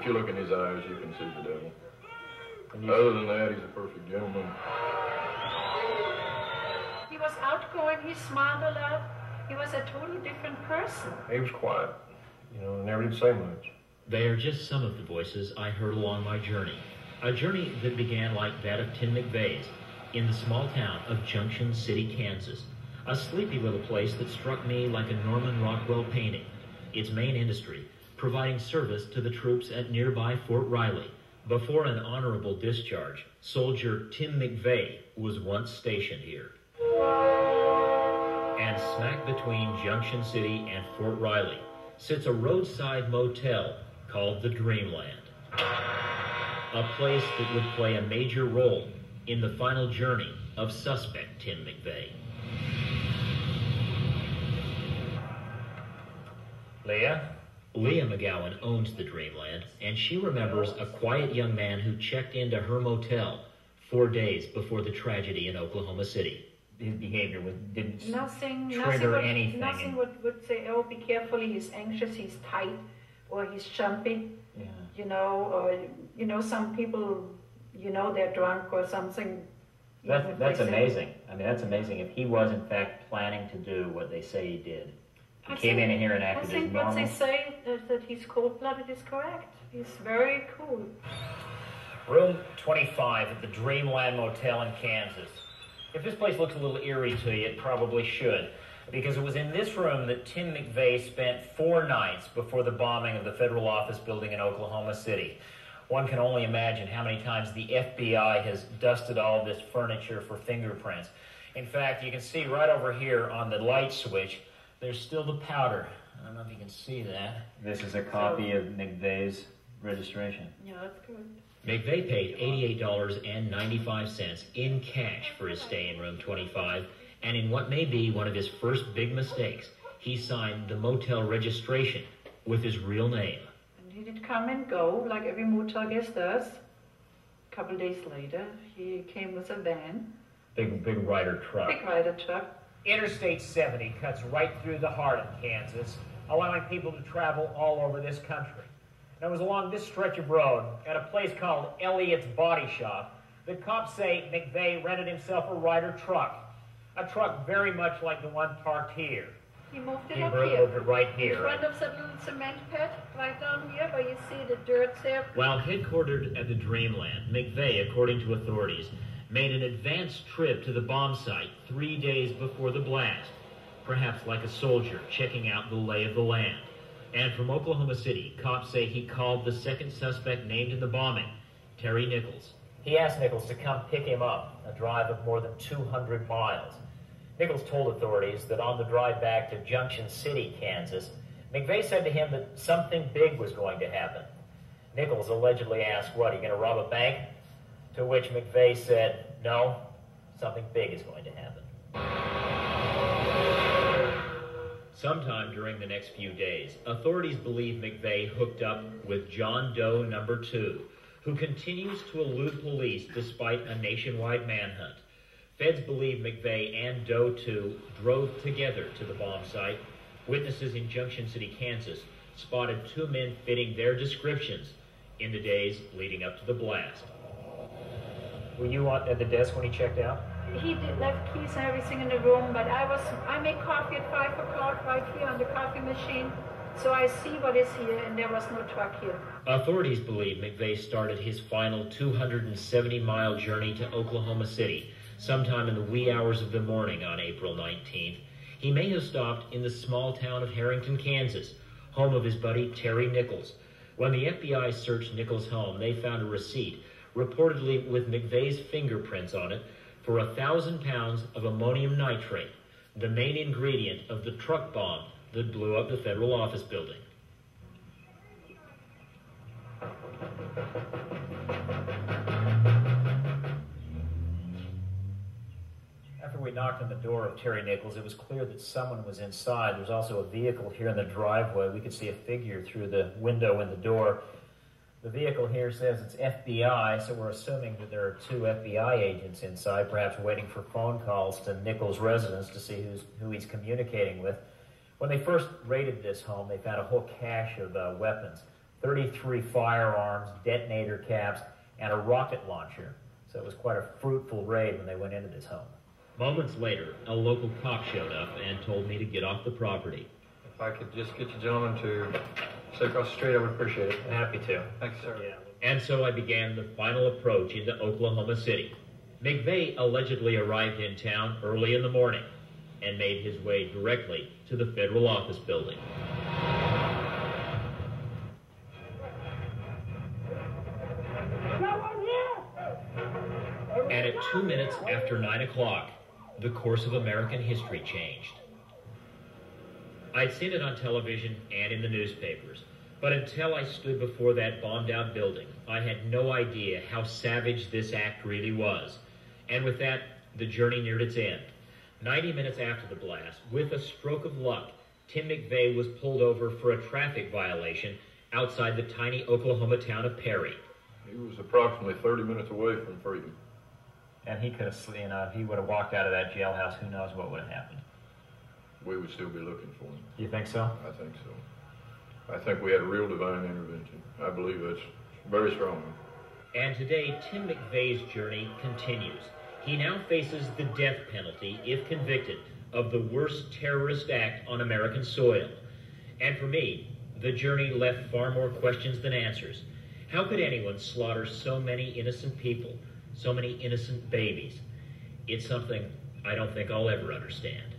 you look in his eyes, you can see the devil. Other than that, he's a perfect gentleman. He was outgoing, he smiled a lot. He was a totally different person. He was quiet, you know, never did say much. They are just some of the voices I heard along my journey. A journey that began like that of Tim McVeigh's in the small town of Junction City, Kansas. A sleepy little place that struck me like a Norman Rockwell painting. Its main industry, providing service to the troops at nearby Fort Riley. Before an honorable discharge, soldier Tim McVeigh was once stationed here. And smack between Junction City and Fort Riley sits a roadside motel called the Dreamland. A place that would play a major role in the final journey of suspect Tim McVeigh. Leah McGowan owns the Dreamland, and she remembers a quiet young man who checked into her motel 4 days before the tragedy in Oklahoma City. His behavior didn't trigger anything. Nothing would say, oh, be careful, he's anxious, he's tight, or he's jumpy. Yeah. You know, or, you know, some people, you know, they're drunk or something. That's amazing. I mean, that's amazing. If he was, in fact, planning to do what they say he did. He came in here and acted as normal. I think what they say that he's cold-blooded is correct. He's very cool. Room 25 at the Dreamland Motel in Kansas. If this place looks a little eerie to you, it probably should, because it was in this room that Tim McVeigh spent 4 nights before the bombing of the federal office building in Oklahoma City. One can only imagine how many times the FBI has dusted all this furniture for fingerprints. In fact, you can see right over here on the light switch, there's still the powder. I don't know if you can see that. This is a copy of McVeigh's registration. Yeah, that's good. McVeigh paid $88.95 in cash for his stay in room 25, and in what may be one of his first big mistakes, he signed the motel registration with his real name. And he did come and go, like every motel guest does. A couple days later, he came with a van. Big Ryder truck. Big Ryder truck. Interstate 70 cuts right through the heart of Kansas, allowing people to travel all over this country. And it was along this stretch of road, at a place called Elliott's Body Shop, that cops say McVeigh rented himself a Ryder truck. A truck very much like the one parked here. He moved it He up moved here. it right here. In front of that little cement pit, right down here, where you see the dirt there. While headquartered at the Dreamland, McVeigh, according to authorities, made an advanced trip to the bomb site 3 days before the blast, perhaps like a soldier checking out the lay of the land. And from Oklahoma City, cops say he called the second suspect named in the bombing, Terry Nichols. He asked Nichols to come pick him up, a drive of more than 200 miles. Nichols told authorities that on the drive back to Junction City, Kansas, McVeigh said to him that something big was going to happen. Nichols allegedly asked, what, are you going to rob a bank? To which McVeigh said, no, something big is going to happen. Sometime during the next few days, authorities believe McVeigh hooked up with John Doe number 2, who continues to elude police despite a nationwide manhunt. Feds believe McVeigh and Doe 2 drove together to the bomb site. Witnesses in Junction City, Kansas, spotted 2 men fitting their descriptions in the days leading up to the blast. Were you at the desk when he checked out? He did left keys and everything in the room, but I make coffee at 5 o'clock right here on the coffee machine, so I see what is here, and there was no truck here. Authorities believe McVeigh started his final 270-mile journey to Oklahoma City sometime in the wee hours of the morning on April 19th. He may have stopped in the small town of Harrington, Kansas, home of his buddy Terry Nichols. When the FBI searched Nichols' home, they found a receipt, reportedly with McVeigh's fingerprints on it, for 1,000 pounds of ammonium nitrate, the main ingredient of the truck bomb that blew up the federal office building. After we knocked on the door of Terry Nichols, it was clear that someone was inside. There's also a vehicle here in the driveway. We could see a figure through the window in the door. The vehicle here says it's FBI, so we're assuming that there are 2 FBI agents inside, perhaps waiting for phone calls to Nichols' residence to see who he's communicating with. When they first raided this home, they found a whole cache of weapons, 33 firearms, detonator caps, and a rocket launcher. So it was quite a fruitful raid when they went into this home. Moments later, a local cop showed up and told me to get off the property. If I could just get you gentlemen to stay across the street, I would appreciate it. Happy to. Thanks, sir. Yeah. And so I began the final approach into Oklahoma City. McVeigh allegedly arrived in town early in the morning and made his way directly to the federal office building. And at 2 minutes after 9 o'clock, the course of American history changed. I'd seen it on television and in the newspapers, but until I stood before that bombed-out building, I had no idea how savage this act really was. And with that, the journey neared its end. 90 minutes after the blast, with a stroke of luck, Tim McVeigh was pulled over for a traffic violation outside the tiny Oklahoma town of Perry. He was approximately 30 minutes away from freedom. And he could have, if he would have walked out of that jailhouse, who knows what would have happened. We would still be looking for him. You think so? I think so. I think we had a real divine intervention. I believe that's very strong. And today, Tim McVeigh's journey continues. He now faces the death penalty, if convicted, of the worst terrorist act on American soil. And for me, the journey left far more questions than answers. How could anyone slaughter so many innocent people, so many innocent babies? It's something I don't think I'll ever understand.